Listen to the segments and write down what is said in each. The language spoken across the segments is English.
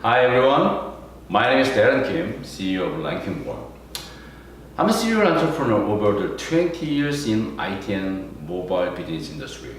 Hi everyone, my name is Darren Kim, CEO of RankingBall. I'm a serial entrepreneur over the 20 years in IT and mobile business industry.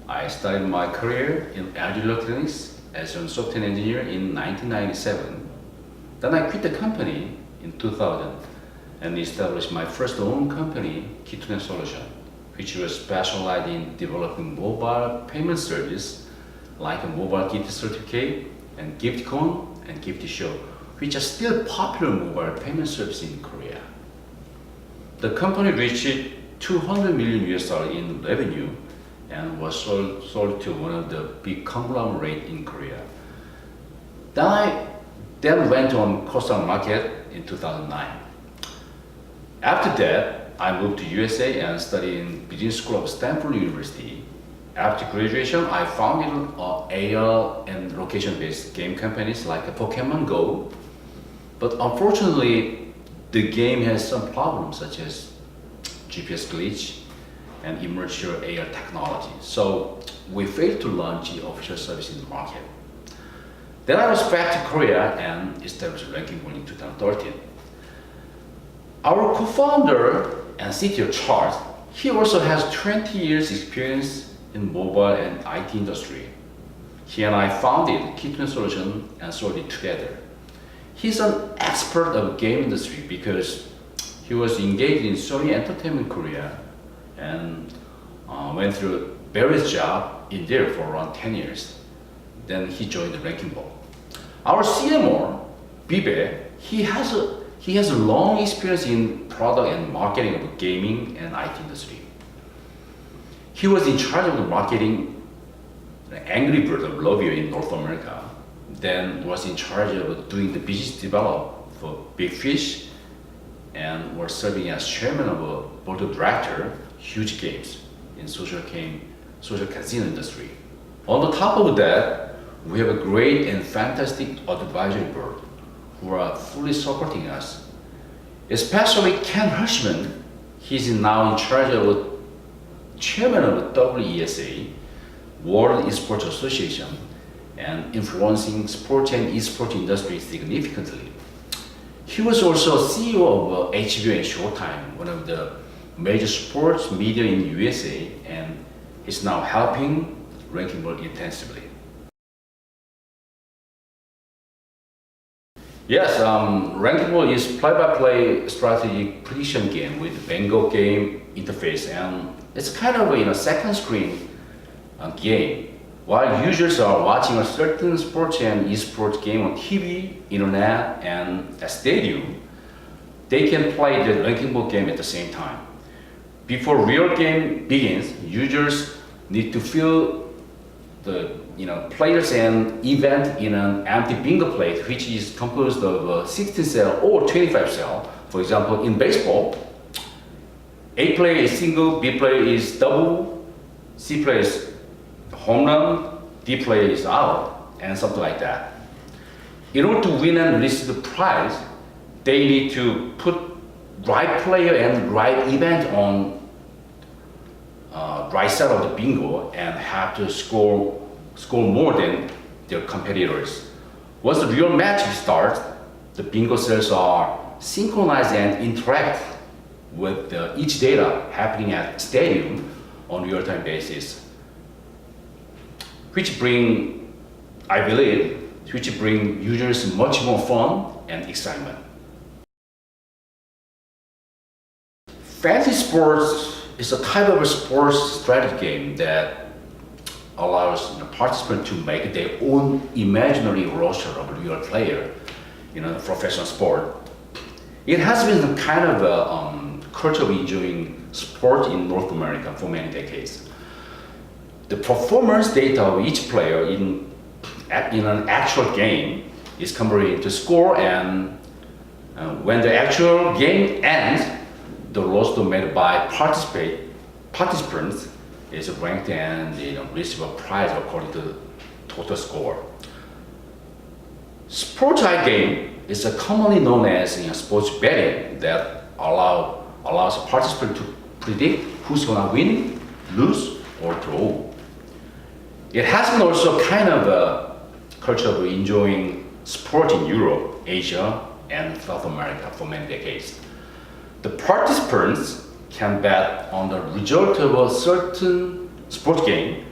I started my career in LG Electronics as a software engineer in 1997. Then I quit the company in 2000 and established my first own company, Keytune Solution, which was specialized in developing mobile payment service like a mobile gift certificate and gift code and gift show, which are still popular mobile payment service in Korea. The company reached 200 million US dollars in revenue and was sold to one of the big conglomerate in Korea. Then I went on Korean market in 2009. After that, I moved to USA and studied in Business School of Stanford University. After graduation, I founded AR and location-based game companies like Pokemon Go. But unfortunately, the game has some problems such as GPS glitch and immature AR technology. So we failed to launch the official service in the market. Then I was back to Korea and established RankingBall in 2013. Our co-founder and CTO Charles, he also has 20 years experience in mobile and IT industry. He and I founded Keytune Solution and sold it together. He's an expert of game industry because he was engaged in Sony Entertainment Korea and went through various jobs in there for around 10 years. Then he joined the RankingBall. Our CMO, Bibe, he has a long experience in product and marketing of gaming and IT industry. He was in charge of the marketing Angry Bird of Lovio in North America, then was in charge of doing the business development for Big Fish, and was serving as chairman of a board of director, Huge Games in social casino industry. On the top of that, we have a great and fantastic advisory board who are fully supporting us, especially Ken Hirschman. He's now in charge of chairman of WESA, World Esports Association, and influencing sports and esports industry significantly. He was also CEO of HBO and Showtime, one of the major sports media in USA, and is now helping RankingBall intensively. Yes, RankingBall is play-by-play strategy prediction game with bingo game interface, and it's kind of a second screen game. While users are watching a certain sports and esports game on TV, internet, and a stadium, they can play the RankingBall game at the same time. Before real game begins, users need to fill the players and event in an empty bingo plate, which is composed of 16 cell or 25 cell. For example, in baseball, A player is single, B player is double, C player is home run, D player is out, and something like that. In order to win and receive the prize, they need to put right player and right event on right side of the bingo and have to score more than their competitors. Once the real match starts, the bingo cells are synchronized and interact with each data happening at stadium on real-time basis, which bring users much more fun and excitement. Fantasy sports is a type of a sports strategy game that allows participants to make their own imaginary roster of a real player in a professional sport. It has been kind of a culture of enjoying sport in North America for many decades. The performance data of each player in an actual game is converted into score, and when the actual game ends, the roster made by participants is ranked and receive a prize according to total score. Sports game is commonly known as sports betting that allows a participant to predict who's gonna win, lose, or draw. It has been also kind of a culture of enjoying sport in Europe, Asia, and South America for many decades. The participants can bet on the result of a certain sport game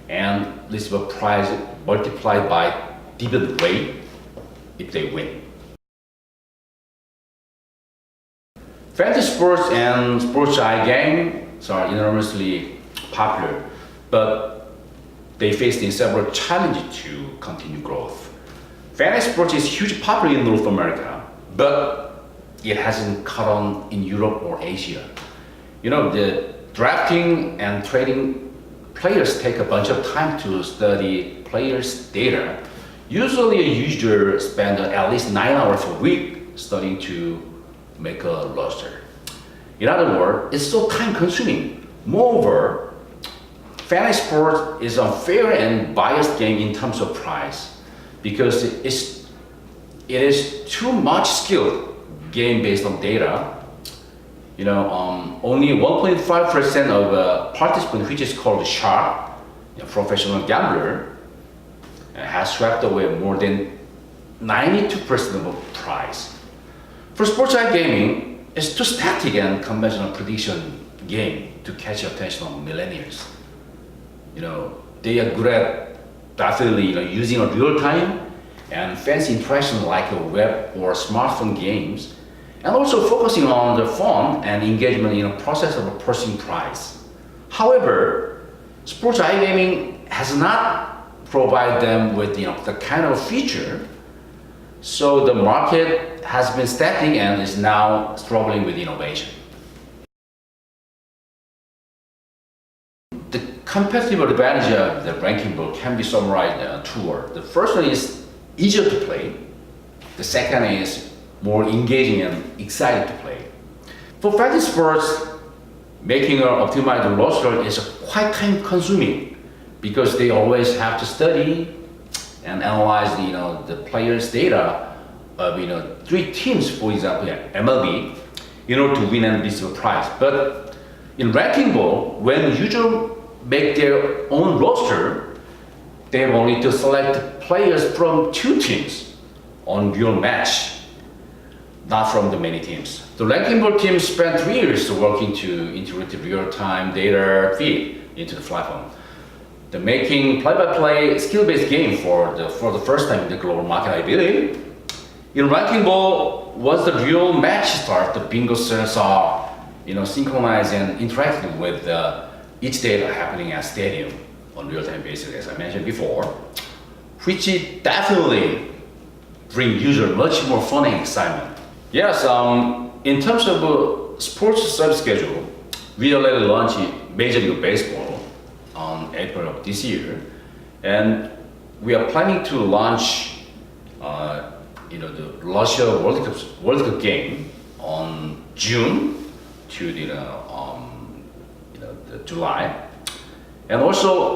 and receive a prize multiplied by dividend rate if they win. Fantasy sports and sports games are enormously popular, but they face several challenges to continue growth. Fantasy sports is hugely popular in North America, but it hasn't caught on in Europe or Asia. The drafting and trading players take a bunch of time to study players' data. Usually a user spends at least 9 hours a week studying to make a roster. In other words, it's so time consuming. Moreover, fantasy sports is a fair and biased game in terms of price because it is too much skill game based on data. Only 1.5% of a participant, which is called sharp, a professional gambler, has swept away more than 92% of the prize. For sports gaming, it's too static and conventional prediction game to catch the attention of millennials. They are good at definitely using a real time and fancy interaction like a web or smartphone games, and also focusing on the fun and engagement in the process of pursuing prize. However, sports iGaming has not provided them with the kind of feature, so the market has been static and is now struggling with innovation. The competitive advantage of the RankingBall can be summarized in two words. The first one is easier to play. The second is more engaging and exciting to play. For fantasy sports, making an optimized roster is quite time consuming because they always have to study and analyze the players' data of 3 teams, for example, MLB, in order to win and receive a prize. But in RankingBall, when users make their own roster, they have only to select players from 2 teams on real match, not from the many teams. The RankingBall team spent 3 years working to integrate the real-time data feed into the platform. The making play-by-play skill-based game for the first time in the global market, I believe. In RankingBall, once the real match starts, the bingo cells are synchronized and interactive with each data happening at stadium on real-time basis, as I mentioned before, which definitely bring users much more fun and excitement. Yes, in terms of sports service schedule, we already launched Major League Baseball on April of this year, and we are planning to launch the Russia World Cup game on June to the July, and also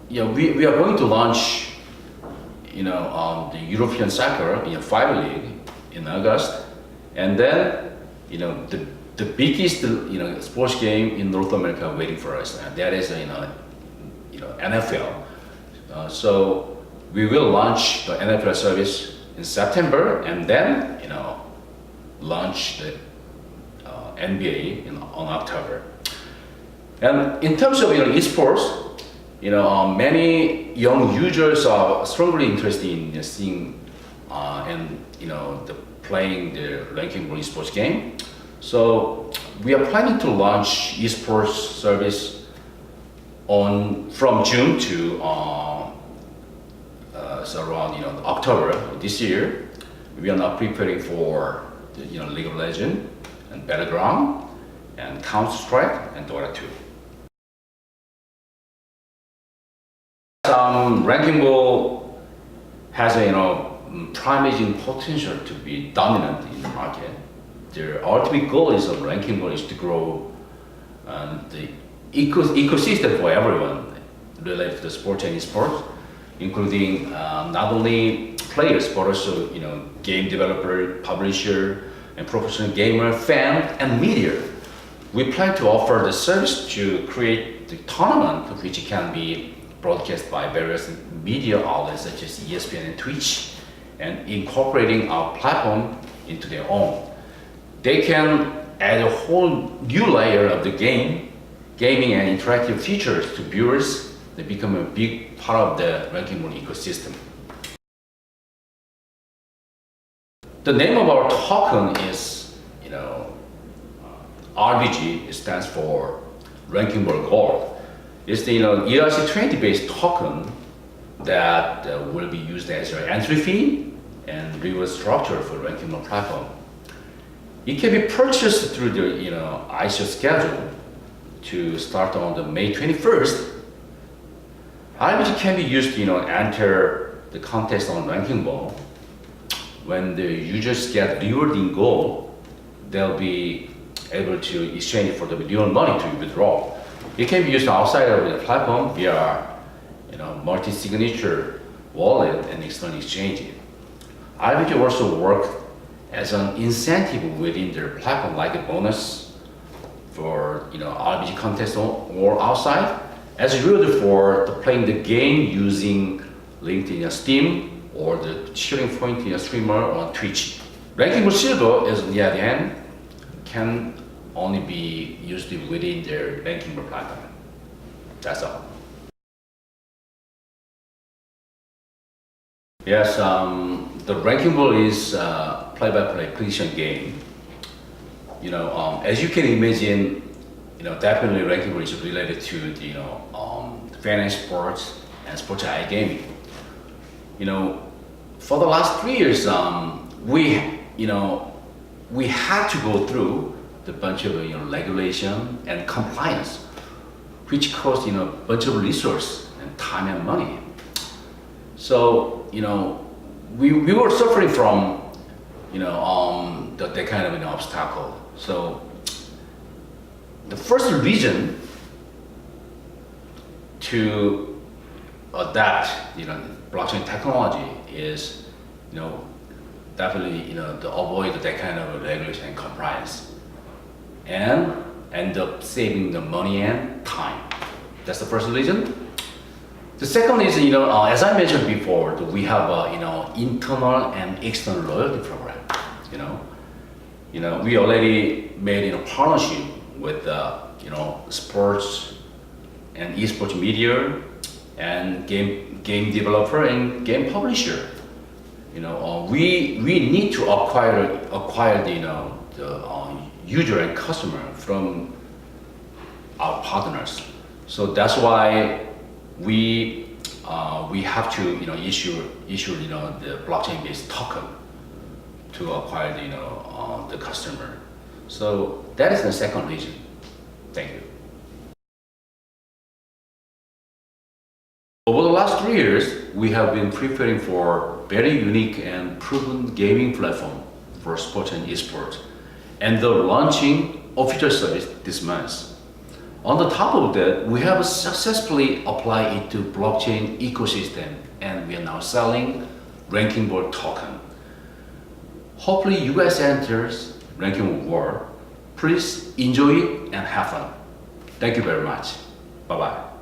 we are going to launch the European Soccer 5 League in August, and then the biggest sports game in North America waiting for us, and that is NFL. So we will launch the NFL service in September, and then launch the NBA on October. And in terms of esports, many young users are strongly interested in seeing and playing the RankingBall esports game. So we are planning to launch esports service from June to around October this year. We are now preparing for the League of Legends and Battleground and Counter-Strike and Dota 2. RankingBall has a promising potential to be dominant in the market. The ultimate goal of RankingBall is to grow the ecosystem for everyone related to the sports and esports, including not only players but also game developer, publisher, and professional gamer, fan, and media. We plan to offer the service to create the tournament, which can be broadcast by various media outlets such as ESPN and Twitch, and incorporating our platform into their own. They can add a whole new layer of the gaming and interactive features to viewers. They become a big part of the RankingBall ecosystem. The name of our token is, RBG. It stands for RankingBall Gold. It's the ERC20 based token that will be used as your entry fee and reward structure for RankingBall platform. It can be purchased through the ICO schedule to start on the May 21st. RBG can be used to enter the contest on RankingBall. When the users get reward in gold, they'll be able to exchange it for the real money to withdraw. It can be used outside of the platform via multi-signature wallet and external exchange. RBG also work as an incentive within their platform, like a bonus for RBG contest or outside, as a reward for playing the game using linked in Steam or the cheering point in a streamer on Twitch. RankingBall Silver is on the other hand can only be used within their RankingBall platform. That's all. Yes, the RankingBall is a play-by-play prediction game. As you can imagine, definitely RankingBall is related to the fantasy sports and sports iGaming. For the last 3 years, we had to go through the bunch of regulation and compliance, which cost a bunch of resource and time and money. So we were suffering from that kind of obstacle. So the first reason to adapt blockchain technology is definitely to avoid that kind of regulation and compliance and end up saving the money and time. That's the first reason. The second is, as I mentioned before, we have internal and external loyalty program. We already made a partnership with sports and esports media and game developer and game publisher. We need to acquire the user and customer from our partners. So that's why we have to issue the blockchain-based token to acquire the customer. So that is the second reason. Thank you. Over the last 3 years, we have been preparing for very unique and proven gaming platform for sports and esports, and the launching official service this month. On the top of that, we have successfully applied it to blockchain ecosystem, and we are now selling RankingBall token. Hopefully, you guys enters RankingBall world. Please enjoy it and have fun. Thank you very much. Bye-bye.